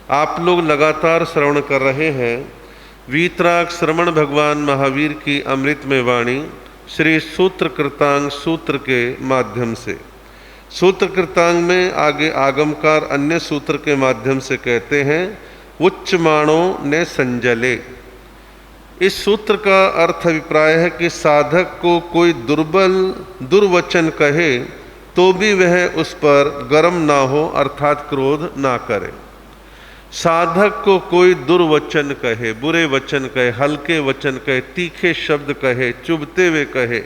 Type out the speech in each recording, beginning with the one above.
आप लोग लगातार श्रवण कर रहे हैं वीतराग श्रवण भगवान महावीर की अमृतमय वाणी श्री सूत्र कृतांग सूत्र के माध्यम से। सूत्र कृतांग में आगे आगमकार अन्य सूत्र के माध्यम से कहते हैं उच्चमाणो ने संजले। इस सूत्र का अर्थ अभिप्राय है कि साधक को कोई दुर्वचन कहे तो भी वह उस पर गर्म ना हो, अर्थात क्रोध ना करे। साधक को कोई दुर्वचन कहे, बुरे वचन कहे, हल्के वचन कहे, तीखे शब्द कहे, चुभते हुए कहे,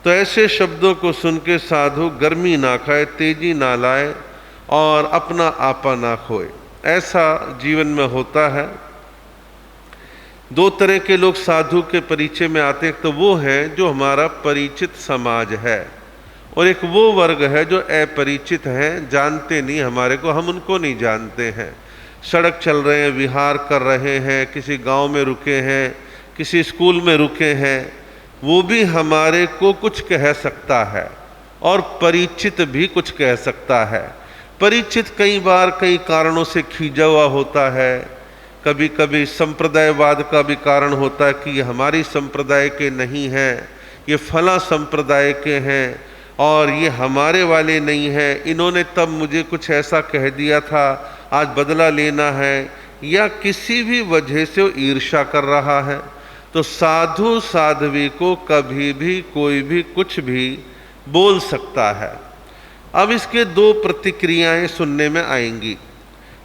तो ऐसे शब्दों को सुन के साधु गर्मी ना खाए, तेजी ना लाए और अपना आपा ना खोए। ऐसा जीवन में होता है। दो तरह के लोग साधु के परिचय में आते हैं, तो वो है जो हमारा परिचित समाज है, और एक वो वर्ग है जो अपरिचित हैं, जानते नहीं हमारे को, हम उनको नहीं जानते हैं। सड़क चल रहे हैं, विहार कर रहे हैं, किसी गांव में रुके हैं, किसी स्कूल में रुके हैं, वो भी हमारे को कुछ कह सकता है और परिचित भी कुछ कह सकता है। परिचित कई बार कई कारणों से खींचा हुआ होता है, कभी कभी संप्रदायवाद का भी कारण होता है कि ये हमारी संप्रदाय के नहीं हैं, ये फला संप्रदाय के हैं और ये हमारे वाले नहीं हैं, इन्होंने तब मुझे कुछ ऐसा कह दिया था, आज बदला लेना है, या किसी भी वजह से वो ईर्ष्या कर रहा है। तो साधु साध्वी को कभी भी कोई भी कुछ भी बोल सकता है। अब इसके दो प्रतिक्रियाएं सुनने में आएंगी।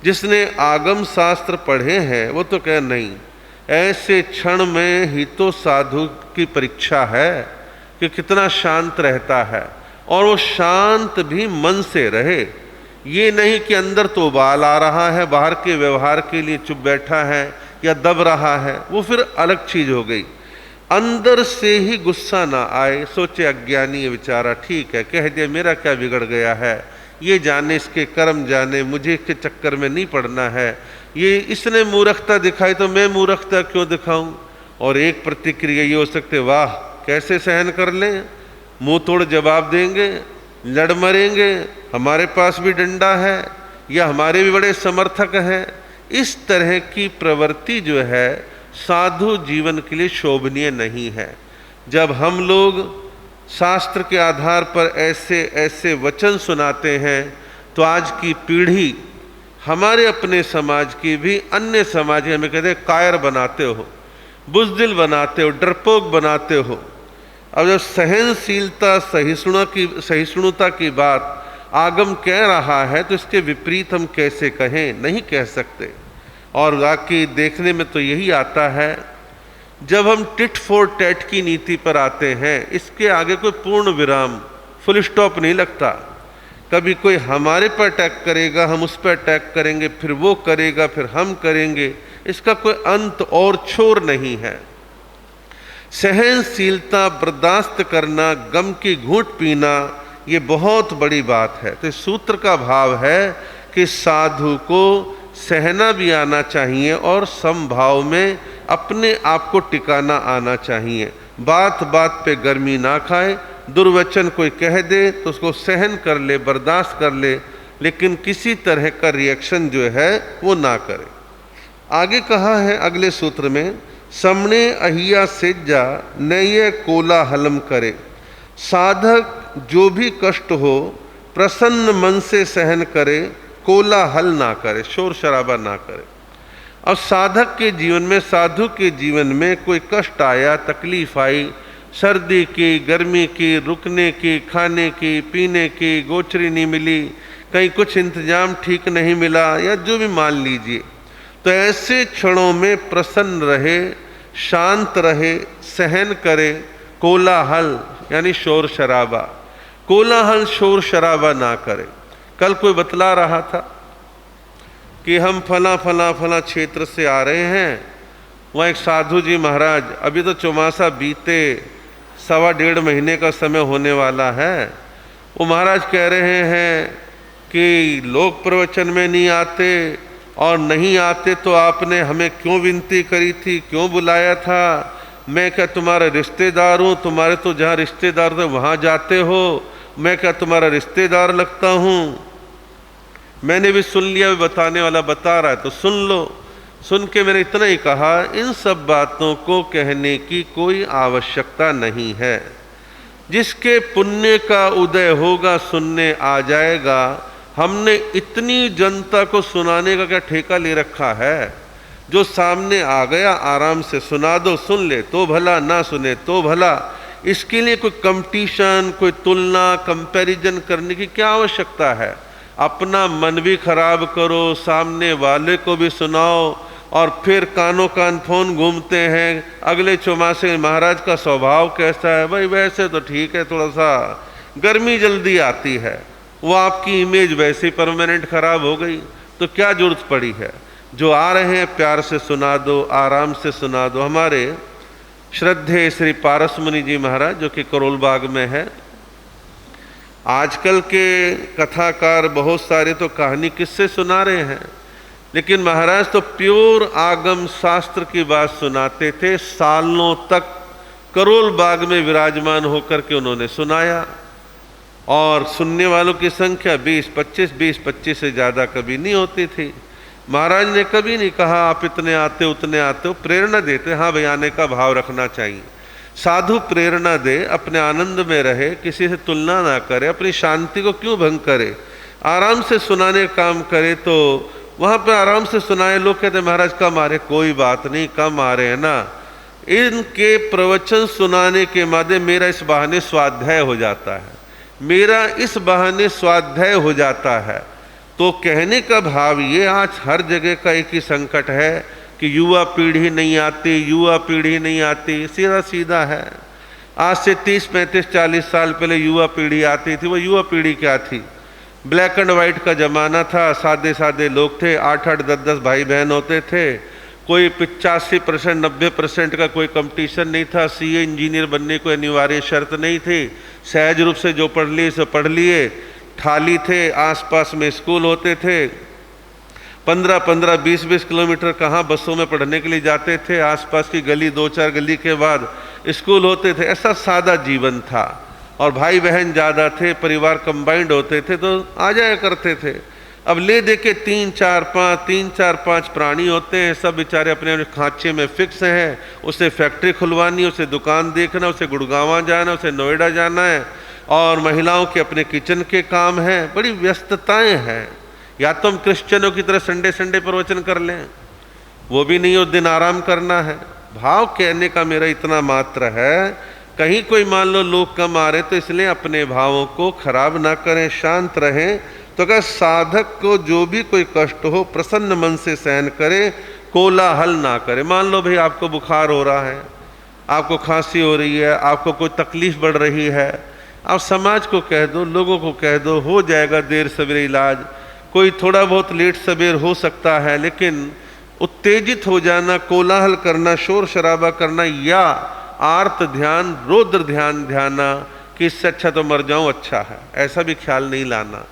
जिसने आगम शास्त्र पढ़े हैं वो तो कहे नहीं, ऐसे क्षण में ही तो साधु की परीक्षा है कि कितना शांत रहता है, और वो शांत भी मन से रहे। ये नहीं कि अंदर तो उबाल आ रहा है, बाहर के व्यवहार के लिए चुप बैठा है या दब रहा है, वो फिर अलग चीज हो गई। अंदर से ही गुस्सा ना आए, सोचे अज्ञानी है बेचारा, ठीक है कह दिया, मेरा क्या बिगड़ गया है, ये जाने, इसके कर्म जाने, मुझे इसके चक्कर में नहीं पड़ना है, ये इसने मूर्खता दिखाई तो मैं मूर्खता क्यों दिखाऊं। और एक प्रतिक्रिया ये हो सकती, वाह कैसे सहन कर लें, मुंह तोड़ जवाब देंगे, लड़ मरेंगे, हमारे पास भी डंडा है या हमारे भी बड़े समर्थक हैं। इस तरह की प्रवृत्ति जो है साधु जीवन के लिए शोभनीय नहीं है। जब हम लोग शास्त्र के आधार पर ऐसे ऐसे वचन सुनाते हैं तो आज की पीढ़ी, हमारे अपने समाज की भी अन्य समाज की, हमें कहते हैं कायर बनाते हो, बुज़दिल बनाते हो, डरपोक बनाते हो। अब जब सहनशीलता सहिष्णुता की बात आगम कह रहा है तो इसके विपरीत हम कैसे कहें, नहीं कह सकते। और वाकई देखने में तो यही आता है, जब हम टिट फॉर टैट की नीति पर आते हैं, इसके आगे कोई पूर्ण विराम, फुल स्टॉप नहीं लगता। कभी कोई हमारे पर अटैक करेगा, हम उस पर अटैक करेंगे, फिर वो करेगा, फिर हम करेंगे, इसका कोई अंत और छोर नहीं है। सहनशीलता, बर्दाश्त करना, गम की घूंट पीना, ये बहुत बड़ी बात है। तो इस सूत्र का भाव है कि साधु को सहना भी आना चाहिए और समभाव में अपने आप को टिकाना आना चाहिए। बात बात पे गर्मी ना खाए, दुर्वचन कोई कह दे तो उसको सहन कर ले, बर्दाश्त कर ले, लेकिन किसी तरह का रिएक्शन जो है वो ना करे। आगे कहा है अगले सूत्र में, समणे अहिया सेजा नये कोलाहलम करे। साधक जो भी कष्ट हो प्रसन्न मन से सहन करे, कोलाहल ना करे, शोर शराबा ना करे। अब साधक के जीवन में, साधु के जीवन में कोई कष्ट आया, तकलीफ आई, सर्दी की, गर्मी की, रुकने की, खाने की, पीने की, गोचरी नहीं मिली, कहीं कुछ इंतजाम ठीक नहीं मिला, या जो भी मान लीजिए, तो ऐसे क्षणों में प्रसन्न रहे, शांत रहे, सहन करे। कोलाहल यानी शोर शराबा, कोलाहल शोर शराबा ना करे। कल कोई बतला रहा था कि हम फला फला फला क्षेत्र से आ रहे हैं, वहाँ एक साधु जी महाराज, अभी तो चौमासा बीते 1.25 महीने का समय होने वाला है, वो महाराज कह रहे हैं कि लोग प्रवचन में नहीं आते, और नहीं आते तो आपने हमें क्यों विनती करी थी, क्यों बुलाया था। मैं क्या तुम्हारा रिश्तेदार हूँ, तुम्हारे तो जहाँ रिश्तेदार थे वहाँ जाते हो, मैं क्या तुम्हारा रिश्तेदार लगता हूँ। मैंने भी सुन लिया, बताने वाला बता रहा है तो सुन लो। सुन के मैंने इतना ही कहा, इन सब बातों को कहने की कोई आवश्यकता नहीं है। जिसके पुण्य का उदय होगा सुनने आ जाएगा। हमने इतनी जनता को सुनाने का क्या ठेका ले रखा है? जो सामने आ गया आराम से सुना दो, सुन ले तो भला, ना सुने तो भला। इसके लिए कोई कंपटीशन, कोई तुलना, कंपैरिजन करने की क्या आवश्यकता है? अपना मन भी खराब करो, सामने वाले को भी सुनाओ, और फिर कानों कान फोन घूमते हैं अगले चौमासे महाराज का स्वभाव कैसा है? भाई वैसे तो ठीक है, थोड़ा सा गर्मी जल्दी आती है, वो आपकी इमेज वैसे परमानेंट खराब हो गई, तो क्या जरूरत पड़ी है? जो आ रहे हैं प्यार से सुना दो, आराम से सुना दो। हमारे श्रद्धेय श्री पारस मुनि जी महाराज जो कि करोल बाग में है, आजकल के कथाकार बहुत सारे तो कहानी किससे सुना रहे हैं, लेकिन महाराज तो प्योर आगम शास्त्र की बात सुनाते थे। सालों तक करोल बाग में विराजमान होकर के उन्होंने सुनाया, और सुनने वालों की संख्या 20-25 से ज़्यादा कभी नहीं होती थी। महाराज ने कभी नहीं कहा आप इतने आते उतने आते हो, प्रेरणा देते, हाँ भाई आने का भाव रखना चाहिए। साधु प्रेरणा दे, अपने आनंद में रहे, किसी से तुलना ना करे, अपनी शांति को क्यों भंग करे, आराम से सुनाने का काम करे। तो वहाँ पर आराम से सुनाए। लोग कहते महाराज कम आ रहे, कोई बात नहीं, कम आ रहे हैं ना। इनके प्रवचन सुनाने के माध्यम मेरा इस बहाने स्वाध्याय हो जाता है, मेरा इस बहाने स्वाध्याय हो जाता है। तो कहने का भाव ये, आज हर जगह का एक ही संकट है कि युवा पीढ़ी नहीं आती, युवा पीढ़ी नहीं आती। सीधा सीधा है, आज से 30-35-40 साल पहले युवा पीढ़ी आती थी। वो युवा पीढ़ी क्या थी? ब्लैक एंड वाइट का ज़माना था, सादे सादे लोग थे, 8-8, 10-10 भाई बहन होते थे, कोई 85%, 90% का कोई कंपटीशन नहीं था। सीए इंजीनियर बनने को अनिवार्य शर्त नहीं थी, सहज रूप से जो पढ़ लिए सो पढ़ लिए। थाली थे, आसपास में स्कूल होते थे, 15-15, 20-20 किलोमीटर कहाँ बसों में पढ़ने के लिए जाते थे, आसपास की गली 2-4 गली के बाद स्कूल होते थे। ऐसा सादा जीवन था, और भाई बहन ज़्यादा थे, परिवार कंबाइंड होते थे तो आ जाया करते थे। अब ले दे के 3-4-5 प्राणी होते हैं, सब बेचारे अपने अपने खांचे में फिक्स हैं। उसे फैक्ट्री खुलवानी, उसे दुकान देखना, उसे गुड़गांव जाना, उसे नोएडा जाना है, और महिलाओं के अपने किचन के काम हैं, बड़ी व्यस्तताएं हैं। या तो हम क्रिश्चियनों की तरह संडे प्रवचन कर लें, वो भी नहीं, उस दिन आराम करना है। भाव कहने का मेरा इतना मात्र है, कहीं कोई मान लो लोग कम आ रहे तो इसलिए अपने भावों को खराब ना करें, शांत रहें। तो अगर साधक को जो भी कोई कष्ट हो प्रसन्न मन से सहन करे, कोलाहल ना करे। मान लो भाई आपको बुखार हो रहा है, आपको खांसी हो रही है, आपको कोई तकलीफ बढ़ रही है, आप समाज को कह दो, लोगों को कह दो, हो जाएगा देर सवेरे इलाज। कोई थोड़ा बहुत लेट सवेर हो सकता है, लेकिन उत्तेजित हो जाना, कोलाहल करना, शोर शराबा करना, या आर्त ध्यान, रौद्र ध्यान ध्याना कि इससे अच्छा तो मर जाऊं अच्छा है, ऐसा भी ख्याल नहीं लाना।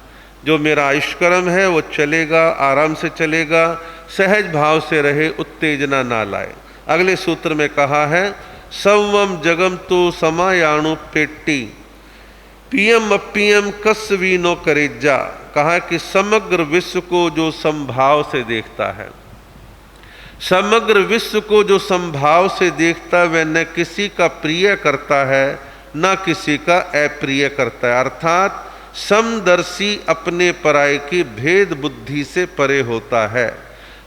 जो मेरा आयुष्कर्म है वो चलेगा, आराम से चलेगा, सहज भाव से रहे, उत्तेजना ना लाए। अगले सूत्र में कहा है, संवम जगम तो समायाणु पेट्टी पीएम अपियम कस्वीनो करेजा। कहा कि समग्र विश्व को जो संभाव से देखता है, समग्र विश्व को जो संभाव से देखता है, वह न किसी का प्रिय करता है न किसी का अप्रिय करता है। अर्थात समदर्शी अपने पराये की भेद बुद्धि से परे होता है।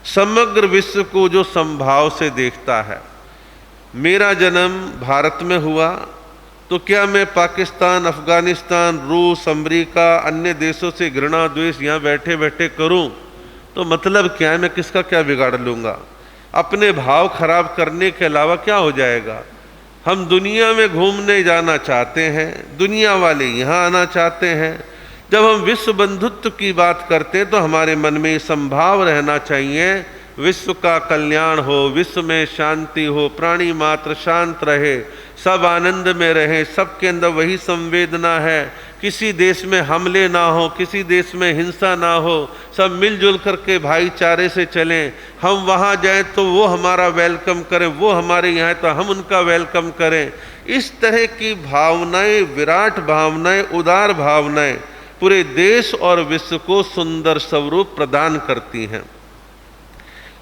समग्र विश्व को जो संभाव से देखता है। मेरा जन्म भारत में हुआ तो क्या मैं पाकिस्तान, अफगानिस्तान, रूस, अमेरिका, अन्य देशों से घृणा द्वेष यहाँ बैठे बैठे करूं तो मतलब क्या है? मैं किसका क्या बिगाड़ लूँगा? अपने भाव खराब करने के अलावा क्या हो जाएगा? हम दुनिया में घूमने जाना चाहते हैं, दुनिया वाले यहाँ आना चाहते हैं। जब हम विश्व बंधुत्व की बात करते हैं तो हमारे मन में ये संभाव रहना चाहिए, विश्व का कल्याण हो, विश्व में शांति हो, प्राणी मात्र शांत रहे, सब आनंद में रहे, सबके अंदर वही संवेदना है, किसी देश में हमले ना हो, किसी देश में हिंसा ना हो, सब मिलजुल करके भाईचारे से चलें। हम वहाँ जाएं तो वो हमारा वेलकम करें, वो हमारे यहाँ तो हम उनका वेलकम करें। इस तरह की भावनाएं, विराट भावनाएं, उदार भावनाएं पूरे देश और विश्व को सुंदर स्वरूप प्रदान करती हैं।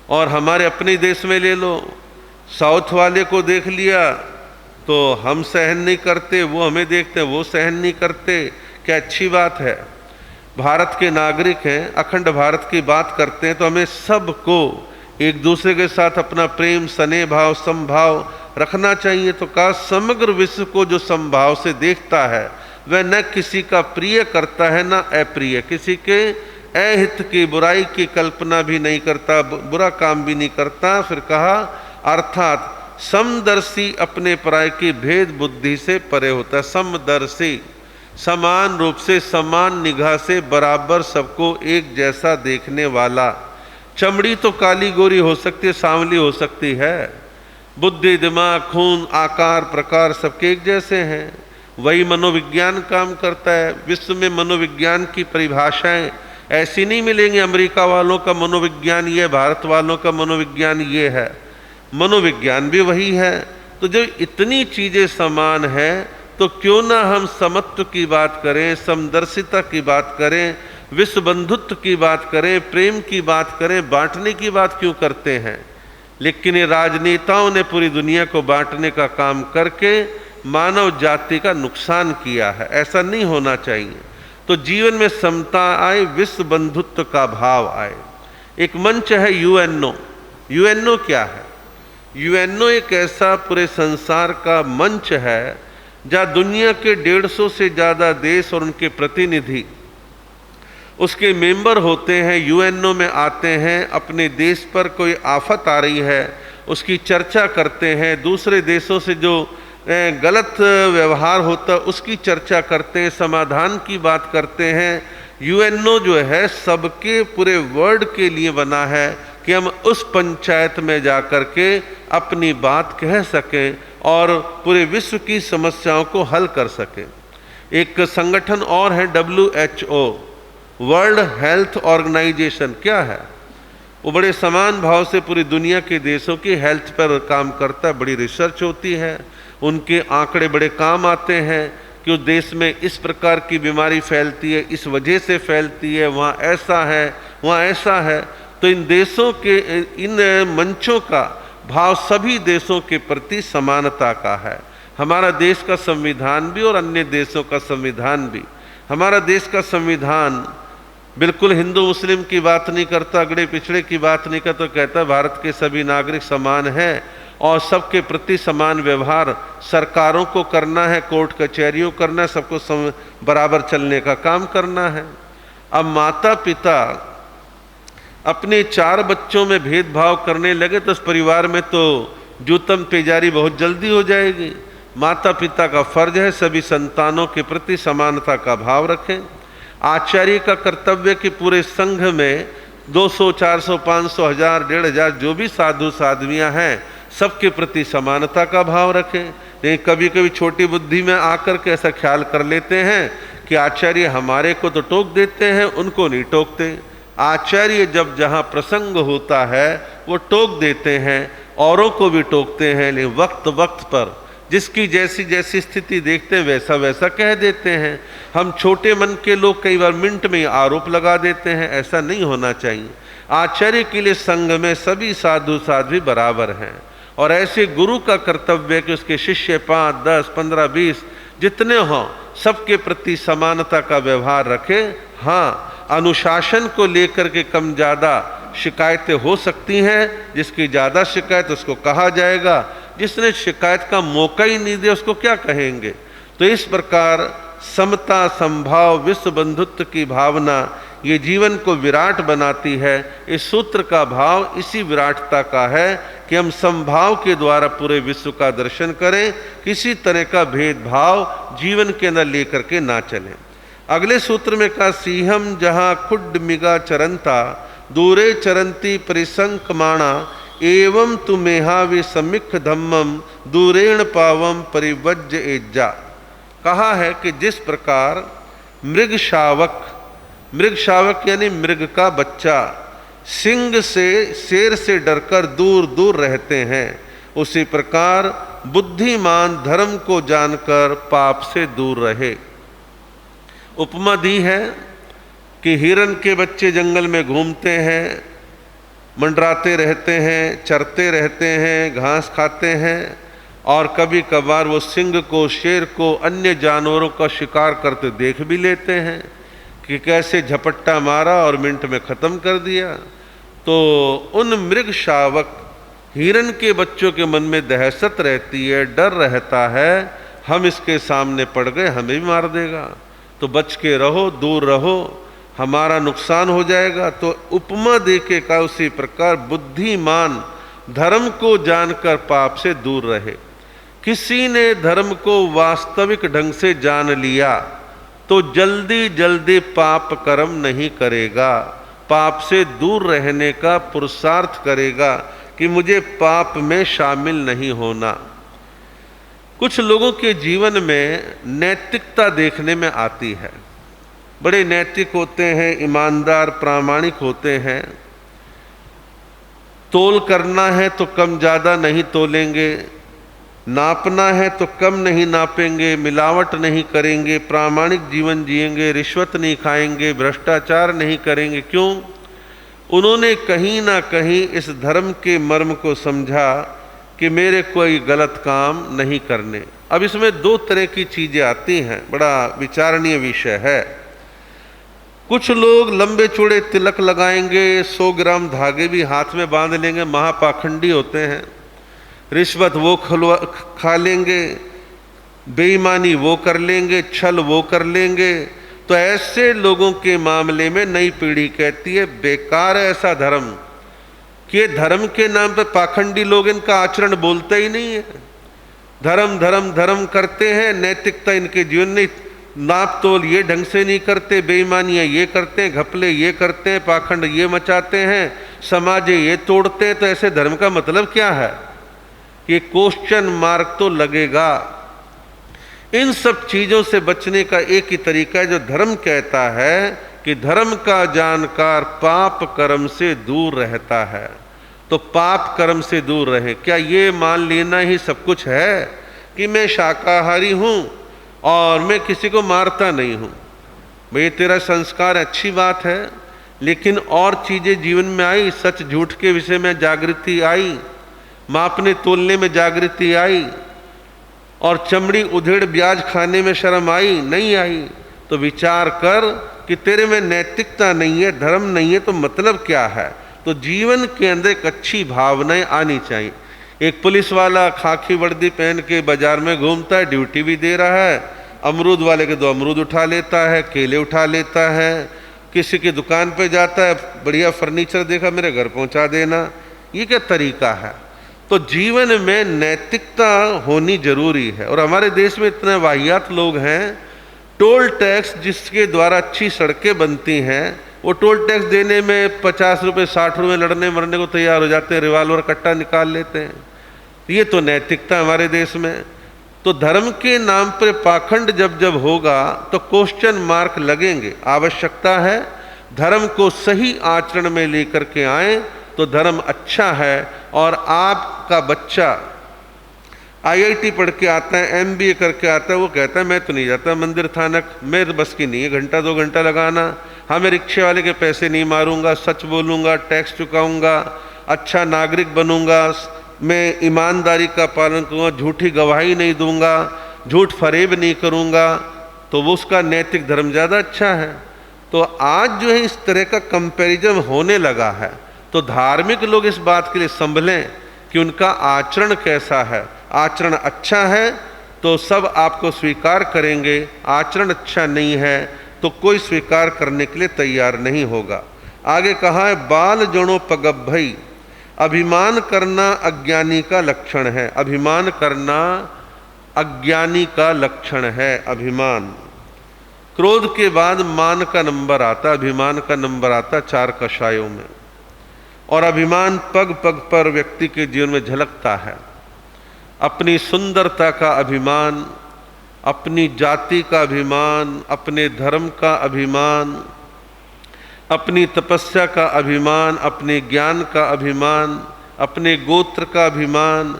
और हमारे अपने देश में ले लो, साउथ वाले को देख लिया तो हम सहन नहीं करते, वो हमें देखते हैं वो सहन नहीं करते। क्या अच्छी बात है? भारत के नागरिक हैं, अखंड भारत की बात करते हैं तो हमें सबको एक दूसरे के साथ अपना प्रेम, स्नेह भाव, समभाव रखना चाहिए। तो कहा समग्र विश्व को जो समभाव से देखता है वह न किसी का प्रिय करता है न अप्रिय, किसी के अहित की बुराई की कल्पना भी नहीं करता, बुरा काम भी नहीं करता। फिर कहा अर्थात समदर्शी अपने पराय की भेद बुद्धि से परे होता है। समदर्शी समान रूप से, समान निगाह से बराबर सबको एक जैसा देखने वाला। चमड़ी तो काली गोरी हो सकती है, सांवली हो सकती है, बुद्धि, दिमाग, खून, आकार, प्रकार सबके एक जैसे हैं। वही मनोविज्ञान काम करता है। विश्व में मनोविज्ञान की परिभाषाएं ऐसी नहीं मिलेंगी, अमेरिका वालों का मनोविज्ञान ये, भारत वालों का मनोविज्ञान ये है। मनोविज्ञान भी वही है। तो जब इतनी चीज़ें समान हैं तो क्यों ना हम समत्व की बात करें, समदर्शिता की बात करें, विश्व बंधुत्व की बात करें, प्रेम की बात करें, बांटने की बात क्यों करते हैं? लेकिन ये राजनेताओं ने पूरी दुनिया को बांटने का काम करके मानव जाति का नुकसान किया है। ऐसा नहीं होना चाहिए। तो जीवन में समता आए, विश्व बंधुत्व का भाव आए। एक मंच है यूएनओ। यूएनओ क्या है? यूएनओ एक ऐसा पूरे संसार का मंच है जहाँ दुनिया के 150 से ज़्यादा देश और उनके प्रतिनिधि उसके मेंबर होते हैं, यूएनओ में आते हैं। अपने देश पर कोई आफत आ रही है उसकी चर्चा करते हैं, दूसरे देशों से जो गलत व्यवहार होता है उसकी चर्चा करते हैं, समाधान की बात करते हैं। यूएनओ जो है सबके पूरे वर्ल्ड के लिए बना है कि हम उस पंचायत में जाकर के अपनी बात कह सकें और पूरे विश्व की समस्याओं को हल कर सकें। एक संगठन और है WHO, वर्ल्ड हेल्थ ऑर्गेनाइजेशन। क्या है वो? बड़े समान भाव से पूरी दुनिया के देशों की हेल्थ पर काम करता है, बड़ी रिसर्च होती है, उनके आंकड़े बड़े काम आते हैं कि उस देश में इस प्रकार की बीमारी फैलती है, इस वजह से फैलती है, वहाँ ऐसा है, वहाँ ऐसा है। तो इन देशों के, इन मंचों का भाव सभी देशों के प्रति समानता का है। हमारा देश का संविधान भी और अन्य देशों का संविधान भी। हमारा देश का संविधान बिल्कुल हिंदू मुस्लिम की बात नहीं करता, अगड़े पिछड़े की बात नहीं करता, तो कहता है भारत के सभी नागरिक समान हैं और सबके प्रति समान व्यवहार सरकारों को करना है, कोर्ट कचहरियों करना है, सबको बराबर चलने का काम करना है। अब माता पिता अपने 4 बच्चों में भेदभाव करने लगे तो उस परिवार में तो जूतम पेजारी बहुत जल्दी हो जाएगी। माता पिता का फर्ज है सभी संतानों के प्रति समानता का भाव रखें। आचार्य का कर्तव्य कि पूरे संघ में 200, 400, 500, 1000, 1500 जो भी साधु साध्वियाँ हैं सबके प्रति समानता का भाव रखें। लेकिन कभी कभी छोटी बुद्धि में आकर के ऐसा ख्याल कर लेते हैं कि आचार्य हमारे को तो टोक देते हैं, उनको नहीं टोकते। आचार्य जब जहाँ प्रसंग होता है वो टोक देते हैं, औरों को भी टोकते हैं, लेकिन वक्त वक्त पर जिसकी जैसी जैसी स्थिति देखते हैं वैसा वैसा कह देते हैं। हम छोटे मन के लोग कई बार मिनट में आरोप लगा देते हैं, ऐसा नहीं होना चाहिए। आचार्य के लिए संघ में सभी साधु साध्वी बराबर हैं और ऐसे गुरु का कर्तव्य है कि उसके शिष्य 5, 10, 15, 20 जितने हों सबके प्रति समानता का व्यवहार रखें। हाँ, अनुशासन को लेकर के कम ज़्यादा शिकायतें हो सकती हैं, जिसकी ज़्यादा शिकायत उसको कहा जाएगा, जिसने शिकायत का मौका ही नहीं दिया उसको क्या कहेंगे। तो इस प्रकार समता, संभाव, विश्व बंधुत्व की भावना ये जीवन को विराट बनाती है। इस सूत्र का भाव इसी विराटता का है कि हम समभाव के द्वारा पूरे विश्व का दर्शन करें, किसी तरह का भेदभाव जीवन के अंदर लेकर के ना चलें। अगले सूत्र में कहा सिंहम जहाँ खुड मिगा चरंता दूरे चरंती परिसंकमाणा एवं तुमेहावि समिख धम्मम दूरेण पावम परिवज्ज एज्जा। कहा है कि जिस प्रकार मृग शावक यानी मृग का बच्चा सिंह से, शेर से डरकर दूर दूर रहते हैं, उसी प्रकार बुद्धिमान धर्म को जानकर पाप से दूर रहे। उपमा दी है कि हिरन के बच्चे जंगल में घूमते हैं, मंडराते रहते हैं, चरते रहते हैं, घास खाते हैं, और कभी कभार वो सिंह को, शेर को, अन्य जानवरों का शिकार करते देख भी लेते हैं कि कैसे झपट्टा मारा और मिनट में ख़त्म कर दिया। तो उन मृग शावक हिरन के बच्चों के मन में दहशत रहती है, डर रहता है, हम इसके सामने पड़ गए हमें भी मार देगा, तो बच के रहो, दूर रहो, हमारा नुकसान हो जाएगा। तो उपमा देके का उसी प्रकार बुद्धिमान धर्म को जानकर पाप से दूर रहे। किसी ने धर्म को वास्तविक ढंग से जान लिया तो जल्दी जल्दी पाप कर्म नहीं करेगा, पाप से दूर रहने का पुरुषार्थ करेगा कि मुझे पाप में शामिल नहीं होना। कुछ लोगों के जीवन में नैतिकता देखने में आती है, बड़े नैतिक होते हैं, ईमानदार, प्रामाणिक होते हैं। तोल करना है तो कम ज़्यादा नहीं तोलेंगे, नापना है तो कम नहीं नापेंगे, मिलावट नहीं करेंगे, प्रामाणिक जीवन जिएंगे, रिश्वत नहीं खाएंगे, भ्रष्टाचार नहीं करेंगे। क्यों? उन्होंने कहीं ना कहीं इस धर्म के मर्म को समझा कि मेरे कोई गलत काम नहीं करने। अब इसमें दो तरह की चीज़ें आती हैं, बड़ा विचारणीय विषय है। कुछ लोग लंबे चौड़े तिलक लगाएंगे, 100 ग्राम धागे भी हाथ में बांध लेंगे, महापाखंडी होते हैं। रिश्वत वो खा लेंगे, बेईमानी वो कर लेंगे, छल वो कर लेंगे। तो ऐसे लोगों के मामले में नई पीढ़ी कहती है बेकार है ऐसा धर्म, कि धर्म के नाम पर पाखंडी लोग इनका आचरण बोलते ही नहीं है। धर्म धर्म धर्म करते हैं, नैतिकता इनके जीवन नहीं, नाप तोल ये ढंग से नहीं करते, बेईमानियाँ ये करते हैं, घपले ये करते हैं, पाखंड ये मचाते हैं, समाज ये तोड़ते हैं। तो ऐसे धर्म का मतलब क्या है? ये क्वेश्चन मार्क तो लगेगा। इन सब चीज़ों से बचने का एक ही तरीका है जो धर्म कहता है कि धर्म का जानकार पाप कर्म से दूर रहता है। तो पाप कर्म से दूर रहे। क्या ये मान लेना ही सब कुछ है कि मैं शाकाहारी हूँ और मैं किसी को मारता नहीं हूँ? भाई तेरा संस्कार अच्छी बात है, लेकिन और चीज़ें जीवन में आई, सच झूठ के विषय में जागृति आई, मापने तोलने में जागृति आई, और चमड़ी उधेड़ ब्याज खाने में शर्म आई? नहीं आई। तो विचार कर कि तेरे में नैतिकता नहीं है, धर्म नहीं है, तो मतलब क्या है? तो जीवन के अंदर एक अच्छी भावनाएं आनी चाहिए। एक पुलिस वाला खाकी वर्दी पहन के बाजार में घूमता है, ड्यूटी भी दे रहा है, अमरूद वाले के 2 अमरूद उठा लेता है, केले उठा लेता है, किसी की दुकान पे जाता है, बढ़िया फर्नीचर देखा मेरे घर पहुंचा देना। ये क्या तरीका है? तो जीवन में नैतिकता होनी जरूरी है। और हमारे देश में इतने वाहियात लोग हैं, टोल टैक्स जिसके द्वारा अच्छी सड़कें बनती हैं, वो टोल टैक्स देने में 50 रुपये 60 रुपये लड़ने मरने को तैयार हो जाते हैं, रिवाल्वर कट्टा निकाल लेते हैं। ये तो नैतिकता हमारे देश में। तो धर्म के नाम पर पाखंड जब जब होगा तो क्वेश्चन मार्क लगेंगे। आवश्यकता है धर्म को सही आचरण में लेकर के आए तो धर्म अच्छा है। और आपका बच्चा IIT पढ़ के आता है, MBA करके आता है, वो कहता है मैं तो नहीं जाता मंदिर थानक, मेरे बस की नहीं है घंटा 2 घंटा लगाना, हाँ मैं रिक्शे वाले के पैसे नहीं मारूंगा, सच बोलूँगा, टैक्स चुकाऊँगा, अच्छा नागरिक बनूंगा, मैं ईमानदारी का पालन करूँगा, झूठी गवाही नहीं दूंगा, झूठ फरेब नहीं करूँगा, तो वो उसका नैतिक धर्म ज़्यादा अच्छा है। तो आज जो है इस तरह का कंपैरिजन होने लगा है। तो धार्मिक लोग इस बात के लिए संभलें कि उनका आचरण कैसा है। आचरण अच्छा है तो सब आपको स्वीकार करेंगे, आचरण अच्छा नहीं है तो कोई स्वीकार करने के लिए तैयार नहीं होगा। आगे कहा है बाल जनो पगभई, अभिमान करना अज्ञानी का लक्षण है। अभिमान करना अज्ञानी का लक्षण है। अभिमान, क्रोध के बाद मान का नंबर आता, अभिमान का नंबर आता 4 कषायों में। और अभिमान पग पग पर व्यक्ति के जीवन में झलकता है। अपनी सुंदरता का अभिमान, अपनी जाति का अभिमान, अपने धर्म का अभिमान, अपनी तपस्या का अभिमान, अपने ज्ञान का अभिमान, अपने गोत्र का अभिमान,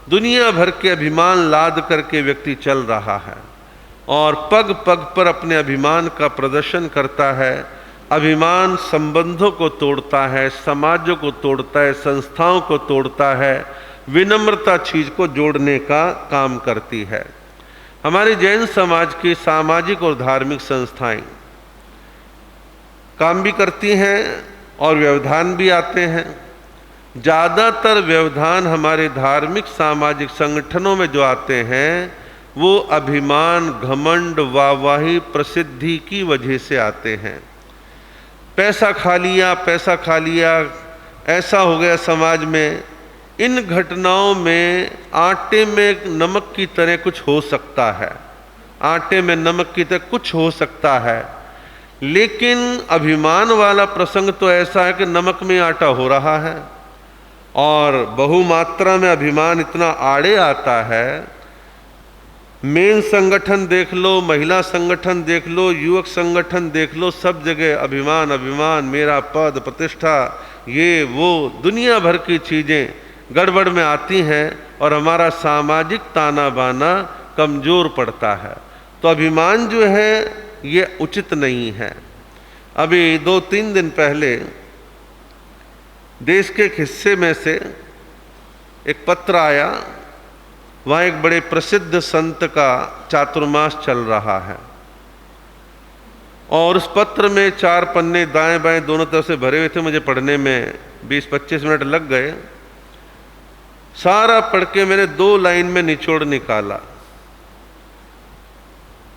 दुनिया भर के अभिमान लाद करके व्यक्ति चल रहा है। और पग पग पर अपने अभिमान का प्रदर्शन करता है। अभिमान संबंधों को तोड़ता है, समाजों को तोड़ता है, संस्थाओं को तोड़ता है। विनम्रता चीज को जोड़ने का काम करती है। हमारे जैन समाज की सामाजिक और धार्मिक संस्थाएं काम भी करती हैं और व्यवधान भी आते हैं। ज़्यादातर व्यवधान हमारे धार्मिक सामाजिक संगठनों में जो आते हैं वो अभिमान, घमंड, वाहवाही, प्रसिद्धि की वजह से आते हैं। पैसा खा लिया, पैसा खा लिया, ऐसा हो गया समाज में। इन घटनाओं में आटे में नमक की तरह कुछ हो सकता है, आटे में नमक की तरह कुछ हो सकता है, लेकिन अभिमान वाला प्रसंग तो ऐसा है कि नमक में आटा हो रहा है और बहुमात्रा में अभिमान इतना आड़े आता है। मेन संगठन देख लो, महिला संगठन देख लो, युवक संगठन देख लो, सब जगह अभिमान अभिमान, मेरा पद प्रतिष्ठा, ये वो दुनिया भर की चीज़ें गड़बड़ में आती हैं और हमारा सामाजिक ताना बाना कमज़ोर पड़ता है। तो अभिमान जो है ये उचित नहीं है। अभी 2-3 दिन पहले देश के एक हिस्से में से एक पत्र आया, वहाँ एक बड़े प्रसिद्ध संत का चातुर्मास चल रहा है और उस पत्र में 4 पन्ने दाएं बाएं दोनों तरफ से भरे हुए थे। मुझे पढ़ने में 20-25 मिनट लग गए। सारा पढ़ के मैंने 2 लाइन में निचोड़ निकाला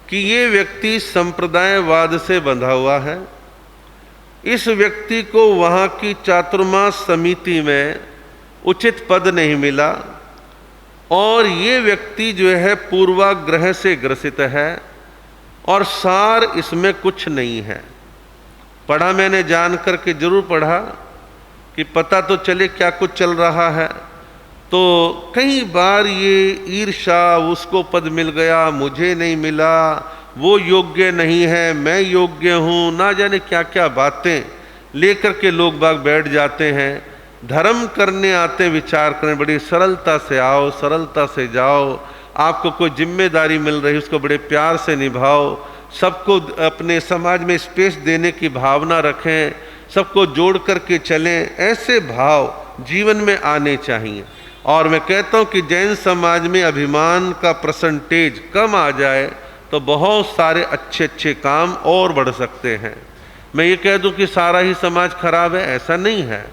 कि ये व्यक्ति संप्रदायवाद से बंधा हुआ है। इस व्यक्ति को वहाँ की चातुर्मास समिति में उचित पद नहीं मिला और ये व्यक्ति जो है पूर्वाग्रह से ग्रसित है और सार इसमें कुछ नहीं है। पढ़ा मैंने, जान करके जरूर पढ़ा कि पता तो चले क्या कुछ चल रहा है। तो कई बार ये ईर्ष्या, उसको पद मिल गया, मुझे नहीं मिला, वो योग्य नहीं है, मैं योग्य हूँ, ना जाने क्या क्या बातें लेकर के लोग बाग बैठ जाते हैं। धर्म करने आते, विचार करने, बड़ी सरलता से आओ, सरलता से जाओ। आपको कोई जिम्मेदारी मिल रही, उसको बड़े प्यार से निभाओ। सबको अपने समाज में स्पेस देने की भावना रखें, सबको जोड़ करके चलें। ऐसे भाव जीवन में आने चाहिए। और मैं कहता हूँ कि जैन समाज में अभिमान का परसेंटेज कम आ जाए तो बहुत सारे अच्छे अच्छे काम और बढ़ सकते हैं। मैं ये कह दूँ कि सारा ही समाज खराब है, ऐसा नहीं है,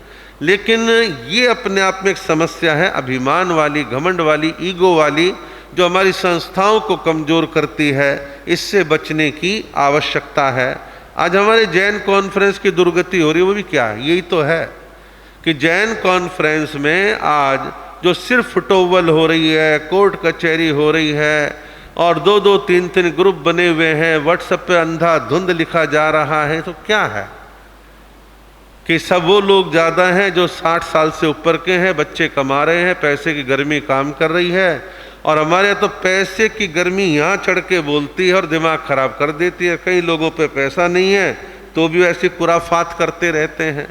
लेकिन ये अपने आप में एक समस्या है, अभिमान वाली, घमंड वाली, ईगो वाली, जो हमारी संस्थाओं को कमज़ोर करती है। इससे बचने की आवश्यकता है। आज हमारे जैन कॉन्फ्रेंस की दुर्गति हो रही है, वो भी क्या है, यही तो है कि जैन कॉन्फ्रेंस में आज जो सिर्फ फुटोवल हो रही है, कोर्ट कचहरी हो रही है और 2-2, 3-3 ग्रुप बने हुए हैं, व्हाट्सएप पे अंधाधुंध लिखा जा रहा है, तो क्या है कि सब वो लोग ज़्यादा हैं जो 60 साल से ऊपर के हैं, बच्चे कमा रहे हैं, पैसे की गर्मी काम कर रही है और हमारे यहाँ तो पैसे की गर्मी यहाँ चढ़ के बोलती है और दिमाग खराब कर देती है। कई लोगों पे पैसा नहीं है तो भी ऐसी खुराफात करते रहते हैं।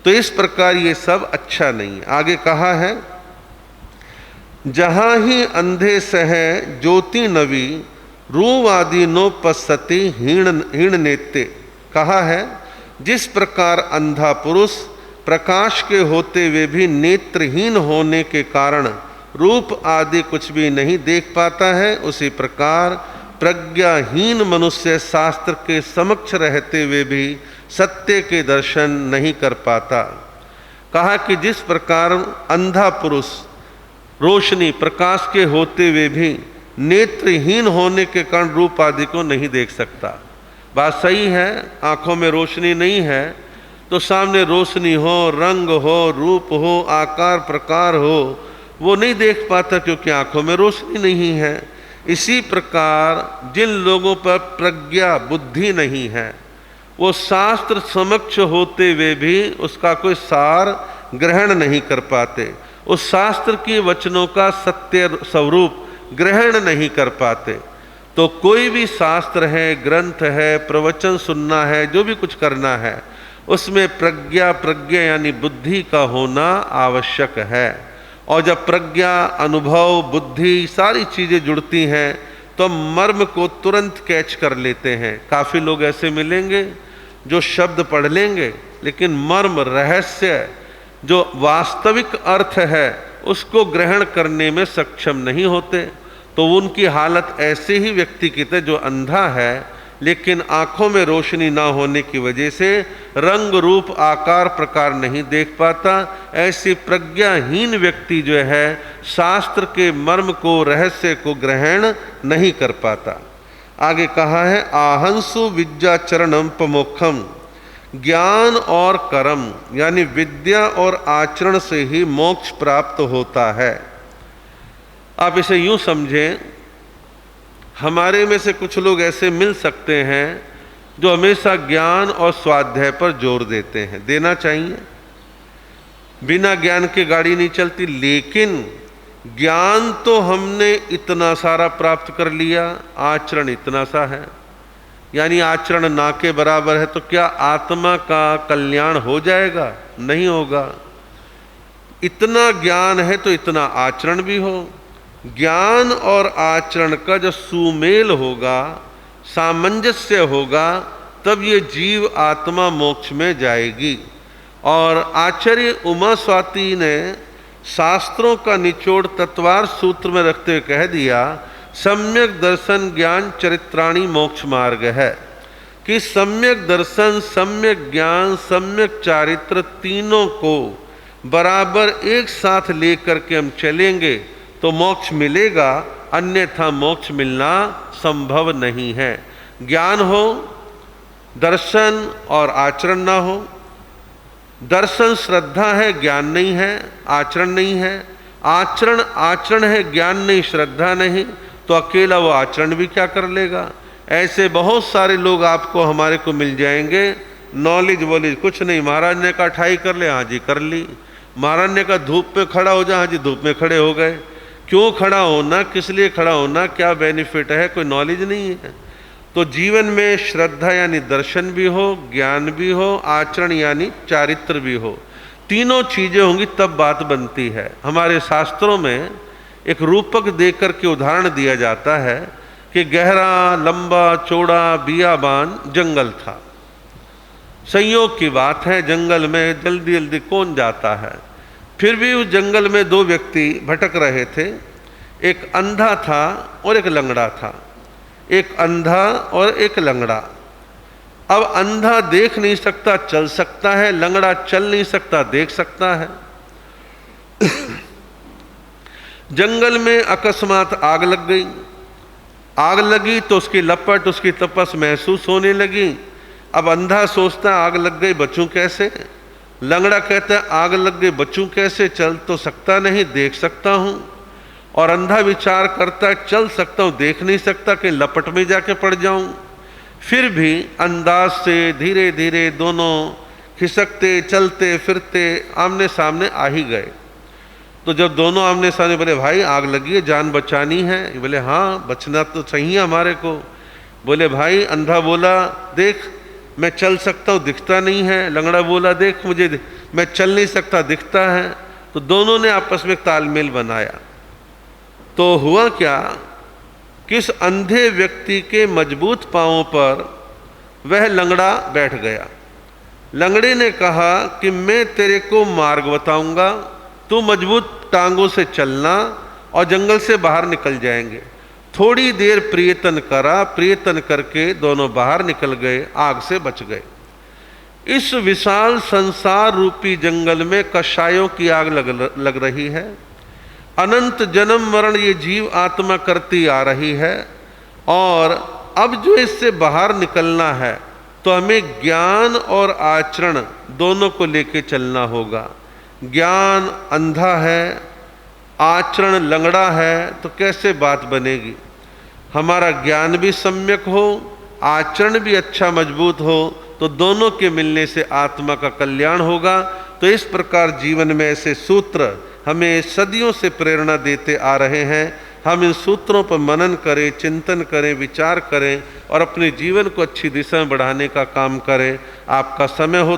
तो इस प्रकार ये सब अच्छा नहीं है। आगे कहा है, जहाँ ही अंधे सह ज्योति नवी, रूवादि नो पश्यति हीण नेत्य। कहा है, जिस प्रकार अंधा पुरुष प्रकाश के होते हुए भी नेत्रहीन होने के कारण रूप आदि कुछ भी नहीं देख पाता है, उसी प्रकार प्रज्ञाहीन मनुष्य शास्त्र के समक्ष रहते हुए भी सत्य के दर्शन नहीं कर पाता। कहा कि जिस प्रकार अंधा पुरुष रोशनी प्रकाश के होते हुए भी नेत्रहीन होने के कारण रूप आदि को नहीं देख सकता। बात सही है, आँखों में रोशनी नहीं है तो सामने रोशनी हो, रंग हो, रूप हो, आकार प्रकार हो, वो नहीं देख पाता क्योंकि आँखों में रोशनी नहीं है। इसी प्रकार जिन लोगों पर प्रज्ञा बुद्धि नहीं है, वो शास्त्र समक्ष होते हुए भी उसका कोई सार ग्रहण नहीं कर पाते, उस शास्त्र के वचनों का सत्य स्वरूप ग्रहण नहीं कर पाते। तो कोई भी शास्त्र है, ग्रंथ है, प्रवचन सुनना है, जो भी कुछ करना है, उसमें प्रज्ञा यानी बुद्धि का होना आवश्यक है। और जब प्रज्ञा, अनुभव, बुद्धि सारी चीज़ें जुड़ती हैं तो मर्म को तुरंत कैच कर लेते हैं। काफ़ी लोग ऐसे मिलेंगे जो शब्द पढ़ लेंगे लेकिन मर्म, रहस्य, जो वास्तविक अर्थ है उसको ग्रहण करने में सक्षम नहीं होते। तो उनकी हालत ऐसे ही व्यक्ति की तरह जो अंधा है लेकिन आंखों में रोशनी ना होने की वजह से रंग रूप आकार प्रकार नहीं देख पाता। ऐसी प्रज्ञाहीन व्यक्ति जो है शास्त्र के मर्म को, रहस्य को ग्रहण नहीं कर पाता। आगे कहा है आहंसु विद्या चरणम प्रमोक्षम, ज्ञान और कर्म यानी विद्या और आचरण से ही मोक्ष प्राप्त होता है। आप इसे यूं समझें, हमारे में से कुछ लोग ऐसे मिल सकते हैं जो हमेशा ज्ञान और स्वाध्याय पर जोर देते हैं, देना चाहिए, बिना ज्ञान के गाड़ी नहीं चलती। लेकिन ज्ञान तो हमने इतना सारा प्राप्त कर लिया, आचरण इतना सा है, यानी आचरण ना के बराबर है, तो क्या आत्मा का कल्याण हो जाएगा? नहीं होगा। इतना ज्ञान है तो इतना आचरण भी हो। ज्ञान और आचरण का जो सुमेल होगा, सामंजस्य होगा, तब ये जीव आत्मा मोक्ष में जाएगी। और आचार्य उमा स्वाति ने शास्त्रों का निचोड़ तत्वार सूत्र में रखते हुए कह दिया, सम्यक दर्शन ज्ञान चरित्राणी मोक्ष मार्ग है, कि सम्यक दर्शन, सम्यक ज्ञान, सम्यक चारित्र तीनों को बराबर एक साथ लेकर के हम चलेंगे तो मोक्ष मिलेगा, अन्यथा मोक्ष मिलना संभव नहीं है। ज्ञान हो, दर्शन और आचरण ना हो। दर्शन श्रद्धा है, ज्ञान नहीं है, आचरण नहीं है। आचरण है, ज्ञान नहीं, श्रद्धा नहीं, तो अकेला वो आचरण भी क्या कर लेगा। ऐसे बहुत सारे लोग आपको, हमारे को मिल जाएंगे, नॉलेज वॉलेज कुछ नहीं। महाराज ने कहा ठाई कर ले, हाँ जी कर ली। महाराज ने कहा धूप में खड़ा हो जा, हाँ जी धूप में खड़े हो गए। क्यों खड़ा होना, किस लिए खड़ा होना, क्या बेनिफिट है, कोई नॉलेज नहीं है। तो जीवन में श्रद्धा यानी दर्शन भी हो, ज्ञान भी हो, आचरण यानी चारित्र भी हो, तीनों चीजें होंगी तब बात बनती है। हमारे शास्त्रों में एक रूपक देकर के उदाहरण दिया जाता है कि गहरा, लंबा, चौड़ा, बियाबान जंगल था। संयोग की बात है, जंगल में जल्दी जल्दी कौन जाता है। फिर भी उस जंगल में दो व्यक्ति भटक रहे थे, एक अंधा था और एक लंगड़ा था। एक अंधा और एक लंगड़ा। अब अंधा देख नहीं सकता, चल सकता है, लंगड़ा चल नहीं सकता, देख सकता है। जंगल में अकस्मात आग लग गई। आग लगी तो उसकी लपट, उसकी तपस महसूस होने लगी। अब अंधा सोचता है आग लग गई, बचूं कैसे। लंगड़ा कहता है आग लग गई, बचूं कैसे, चल तो सकता नहीं, देख सकता हूं। और अंधा विचार करता है चल सकता हूं, देख नहीं सकता, कि लपट में जाके पड़ जाऊं। फिर भी अंदाज से धीरे धीरे दोनों खिसकते, चलते फिरते आमने सामने आ ही गए। तो जब दोनों आमने सामने, बोले भाई आग लगी है, जान बचानी है। बोले हाँ बचना तो चाहिए हमारे को। बोले भाई, अंधा बोला देख मैं चल सकता हूँ, दिखता नहीं है। लंगड़ा बोला देख मुझे, मैं चल नहीं सकता, दिखता है। तो दोनों ने आपस में तालमेल बनाया। तो हुआ क्या, किस अंधे व्यक्ति के मजबूत पांवों पर वह लंगड़ा बैठ गया। लंगड़े ने कहा कि मैं तेरे को मार्ग बताऊंगा, तू मजबूत टांगों से चलना और जंगल से बाहर निकल जाएंगे। थोड़ी देर प्रयत्न करा, प्रयत्न करके दोनों बाहर निकल गए, आग से बच गए। इस विशाल संसार रूपी जंगल में कषायों की आग लग रही है। अनंत जन्म मरण ये जीव आत्मा करती आ रही है। और अब जो इससे बाहर निकलना है तो हमें ज्ञान और आचरण दोनों को लेके चलना होगा। ज्ञान अंधा है, आचरण लंगड़ा है, तो कैसे बात बनेगी। हमारा ज्ञान भी सम्यक हो, आचरण भी अच्छा मजबूत हो, तो दोनों के मिलने से आत्मा का कल्याण होगा। तो इस प्रकार जीवन में ऐसे सूत्र हमें सदियों से प्रेरणा देते आ रहे हैं। हम इन सूत्रों पर मनन करें, चिंतन करें, विचार करें और अपने जीवन को अच्छी दिशा में बढ़ाने का काम करें। आपका समय हो